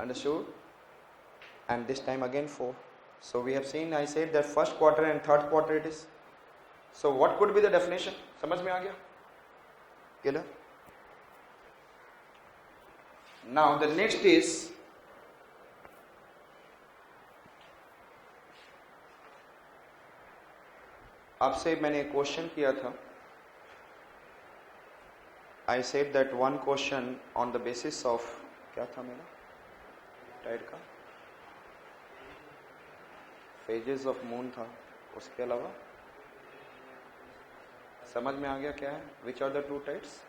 Understood? And this time again 4. So we have seen, I said that first quarter and third quarter it is. So what could be the definition? समझ में आ गया? Clear? Now the next is आपसे मैंने एक question किया था. I said that one question on the basis of क्या था मेरा टाइड का phases of moon था. उसके अलावा समझ में आ गया क्या है? Which are the two tides?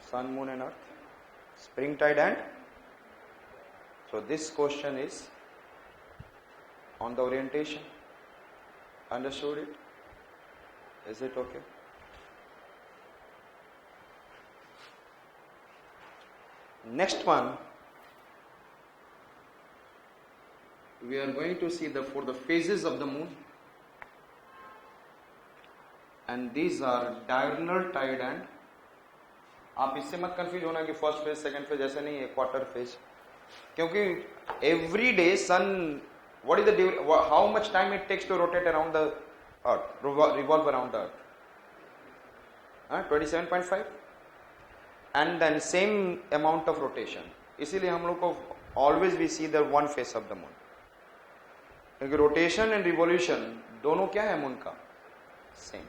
Sun, moon and earth. Spring tide and so this question is on the orientation. Understood it? Is it okay? Next one, we are going to see for the phases of the moon, and these are diurnal tide and आप इससे मत confuse होना कि first phase second phase ऐसे नहीं है, quarter phase. क्योंकि every day sun what is the how much time it takes to rotate around the earth, revolve around the earth, 27.5 and then same amount of rotation. इसीलिए हम लोग को always we see the one face of the moon, क्योंकि rotation and revolution दोनों क्या है moon का? Same.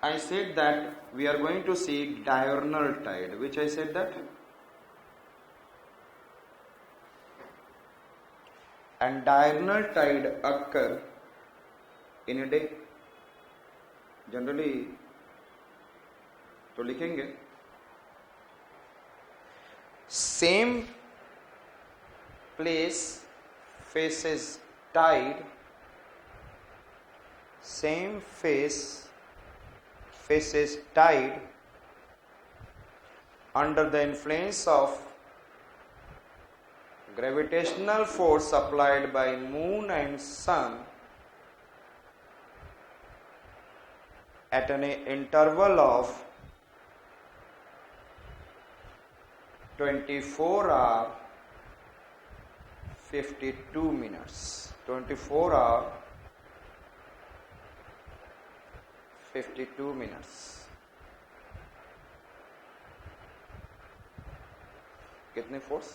I said that we are going to see diurnal tide, which I said that, and diurnal tide occur in a day. Generally, तो लिखेंगे same place faces tide, same faces tide under the influence of gravitational force applied by moon and sun at an interval of 24 hour 52 minutes. 24 hour 52 minutes. कितने force?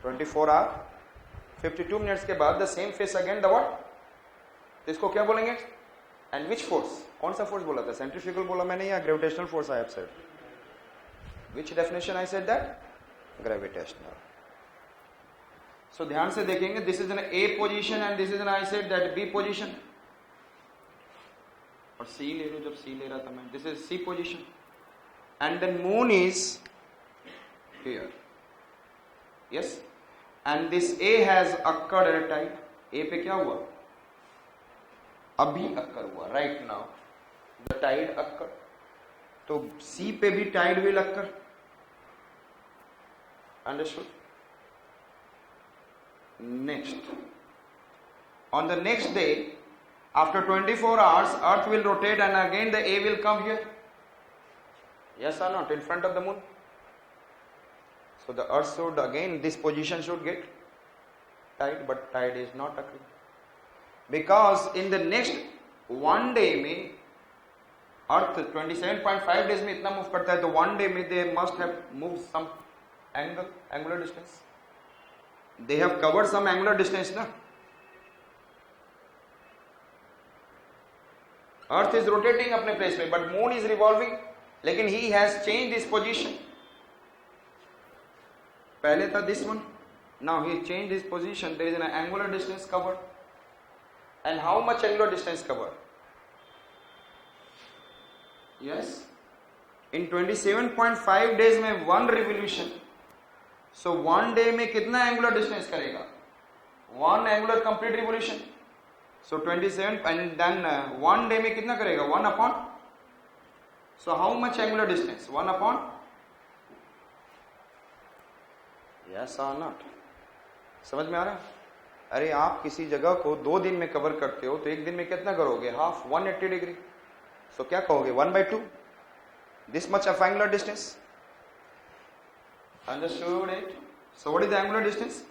24 hour 52 minutes के बाद the same face again the what? तो इसको क्या बोलेंगे? And which force? कौन सा force बोला था? सेंट्रीफ्यूगल बोला मैंने या gravitational force? I have said. Which definition I said that? Gravitational. So ध्यान से देखेंगे, this is an A position and this is an, I said that B position. और सी ले लो, जब सी ले रहा था मैं, this is C position and then moon is here. Yes, and this A has occurred at tide. A पे क्या हुआ? अभी अक्कर हुआ, right now the tide occur. तो सी पे भी tide will occur. Understood? Next, on the next day after 24 hours earth will rotate and again the A will come here. Yes or not? In front of the moon. So the earth should again, this position should get tide, but tide is not occurring because in the next one day में earth 27.5 days में इतना move करता है, तो one day में they must have moved some angular distance. They have covered some angular distance ना. Earth is rotating अपने place में, but moon is revolving, लेकिन he has changed his position. पहले था this one, now he changed his position. There is an angular distance covered, and how much angular distance covered? Yes, in 27.5 days में one revolution. So one day में कितना angular distance करेगा? One angular complete revolution. So 27 and then one day में कितना करेगा? 1 upon. So how much angular distance? 1 upon. Yes or not? समझ में आ रहा है? अरे आप किसी जगह को 2 दिन में कवर करते हो तो एक दिन में कितना करोगे? Half, 180 degree. So क्या कहोगे? 1/2. This much of angular distance. Understood it? So what is the angular distance?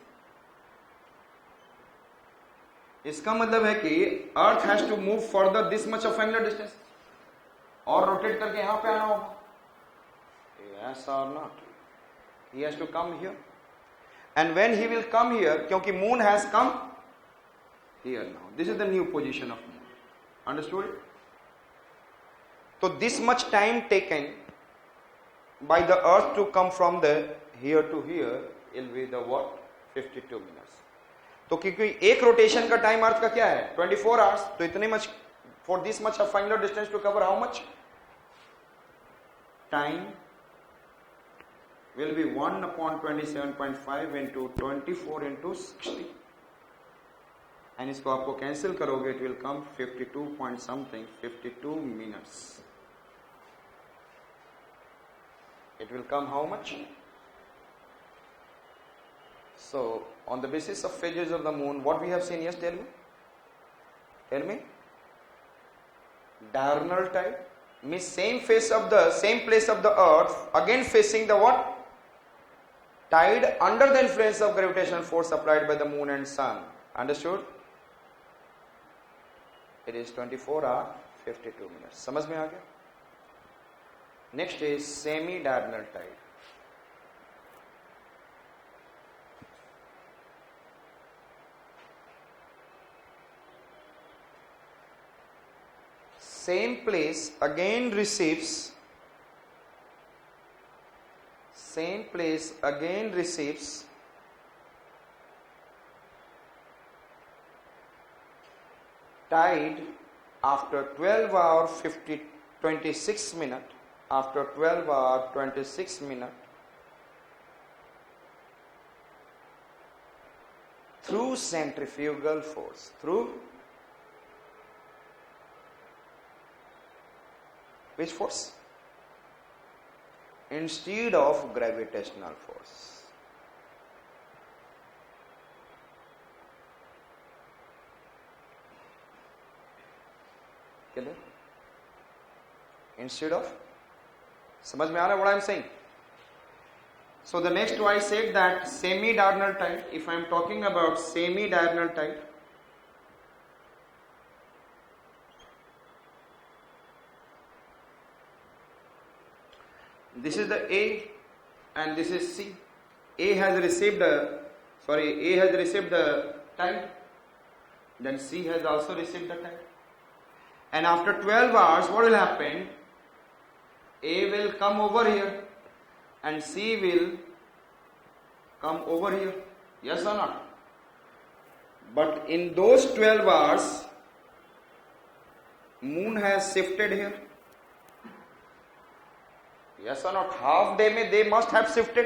इसका मतलब है कि earth has to move further this much of angular distance और रोटेट करके यहां पे आना होगा. Yes or not? He has to come here. And when he will come here, क्योंकि moon has come here now. This is the new position of moon. Understood? So this much time taken by the earth to come from the here to here will be the what? 52 minutes. तो क्योंकि एक rotation का time अर्थ का क्या है 24 hours, तो इतने much for this much of angular distance to cover how much time will be 1 upon 27.5 into 24 into 60 and इसको आपको कैंसिल करोगे it will come 52 point something 52 minutes. It will come how much? So on the basis of phases of the moon, what we have seen, yes, tell me. Diurnal tide means same place of the earth again facing the what? Tide under the influence of gravitational force applied by the moon and sun. Understood? It is 24 hour 52 minutes. समझ में आ गया? Next is semi-diurnal tide. Same place again receives tide after 12 hour 26 minute after 12 hour 26 minute through centrifugal force, through which force? Instead of gravitational force. Clear? Instead of, समझ में आ रहा है what I am saying? So the next I said that semi-diurnal tide. If I am talking about semi-diurnal tide, this is the A and this is C. A has received the tide, then C has also received the tide. And after 12 hours, what will happen? A will come over here and C will come over here. Yes or not? But in those 12 hours, moon has shifted here. Yes or not? Half day में they must have shifted.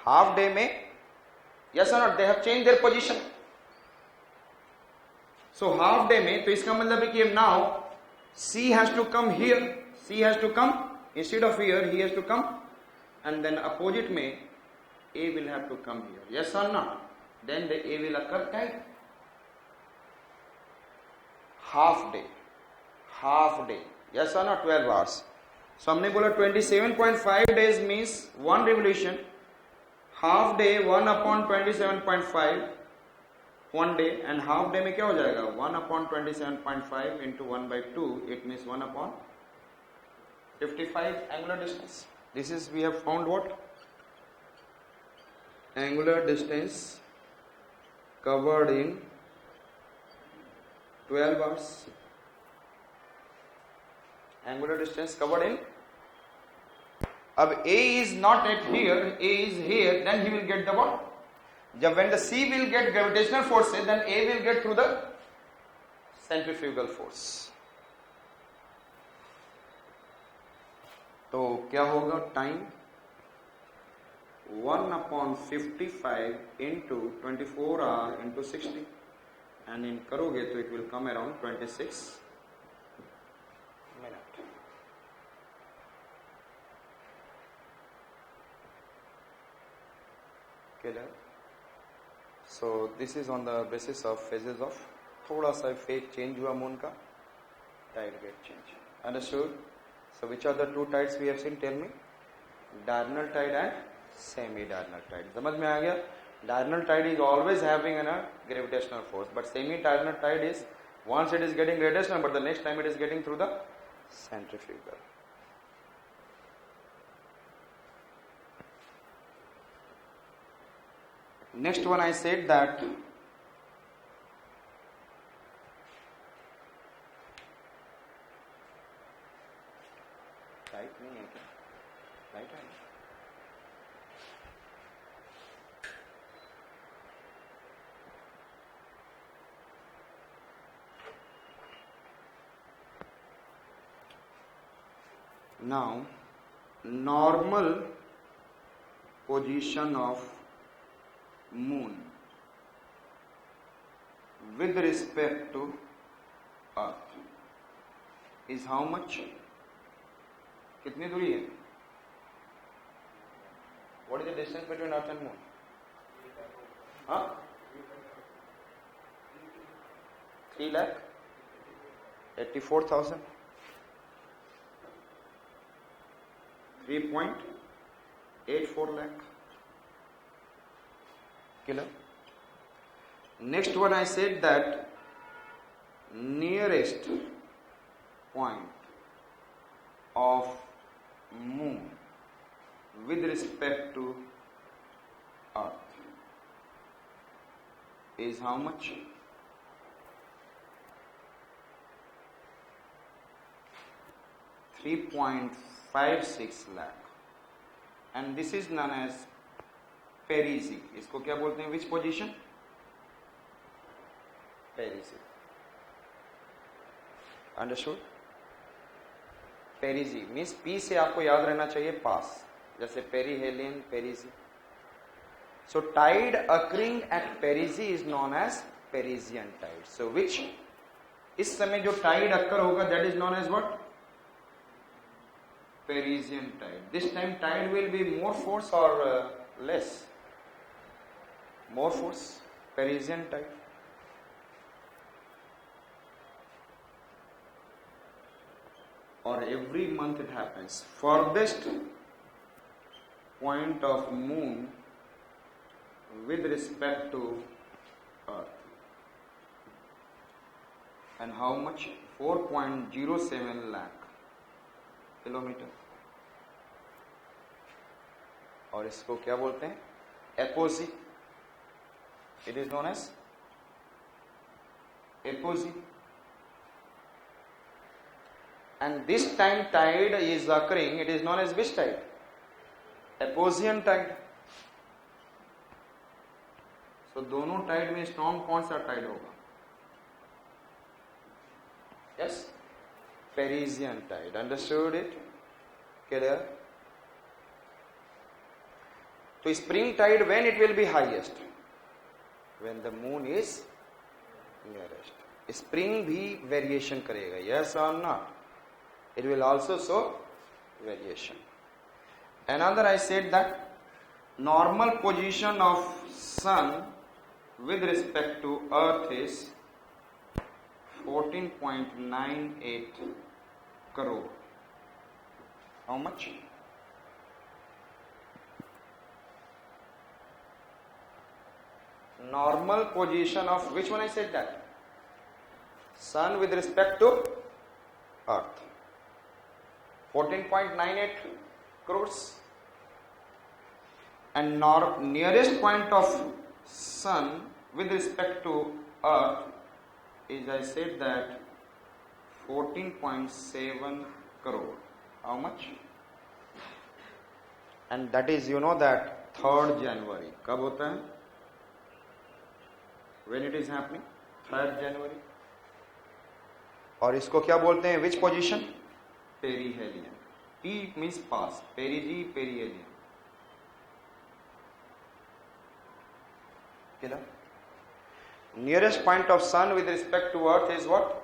Half day में, yes or not? They have changed their position. So half day में, तो इसका मतलब है कि now C has to come here. C has to come instead of here. He has to come, and then opposite में A will have to come here. Yes or not? Then the A will occur tide. Half day. Yes or not? 12 hours. So हमने बोला 27.5 days means one revolution. Half day 1 upon 27.5 one day, and half day में क्या हो जाएगा 1 upon 27.5 into 1 by 2, it means 1 upon 55 angular distance. This is, we have found what? Angular distance covered in 12 hours. Angular distance covered in. अब A is not at here, A is here, then he will get the what? जब when the C will get gravitational forces, then A will get through the centrifugal force. तो क्या होगा time 1 upon 55 into 24 hour into 60, and in करोगे तो it will come around 26 minute. Clear? So this is on the basis of phases of थोड़ा सा phase change हुआ moon का, tide get change. Understood? So which are the two tides we have seen? Tell me. Diurnal tide and semi-diurnal tide. समझ में आ गया? Diurnal tide is always having a gravitational force, but semi-diurnal tide is once it is getting gravitational, but the next time it is getting through the centrifugal. Next one I said that tight नहीं है क्या? Tight है. Now, normal position of moon with respect to earth is how much? कितनी दूरी है? What is the distance between earth and moon? हाँ? 3,84,000. 3.84 lakh. Kilo. Next one I said that nearest point of moon with respect to earth is how much? 3.56 lakh, and this is known as perigee. इसको क्या बोलते हैं? Which position? Perigee. Understood? Perigee means P से आपको याद रहना चाहिए पास, जैसे perihelion, perigee. So tide occurring at perigee is known as Parisian tide. So which इस समय जो tide occur होगा that is known as what? Parisian tide. This time tide will be more force or less? More force. Parisian tide. Or every month it happens. Furthest point of moon with respect to earth. And how much? 4.07 lakh kilometre. और इसको क्या बोलते हैं? Apogee. It is known as apogee. And this time tide is occurring, it is known as which tide? Eposian tide. So दोनों tide में strong कौन सा tide होगा? Yes? Parisian tide. Understood it? Clear? So spring tide, when it will be highest? When the moon is nearest. Spring भी variation करेगा. Yes or not? It will also show variation. Another I said that normal position of sun with respect to earth is 14.98 crore. How much? Normal position of which one I said that? Sun with respect to earth. 14.98 crores. And nearest point of sun with respect to earth is, I said that, 14.7 crore. How much? And that is, you know that 3rd January. कब होता है? When it is happening? 3rd January. और इसको क्या बोलते हैं? Which position? Perihelion. P means past. Perigee, perihelion. Nearest point of sun with respect to earth is what?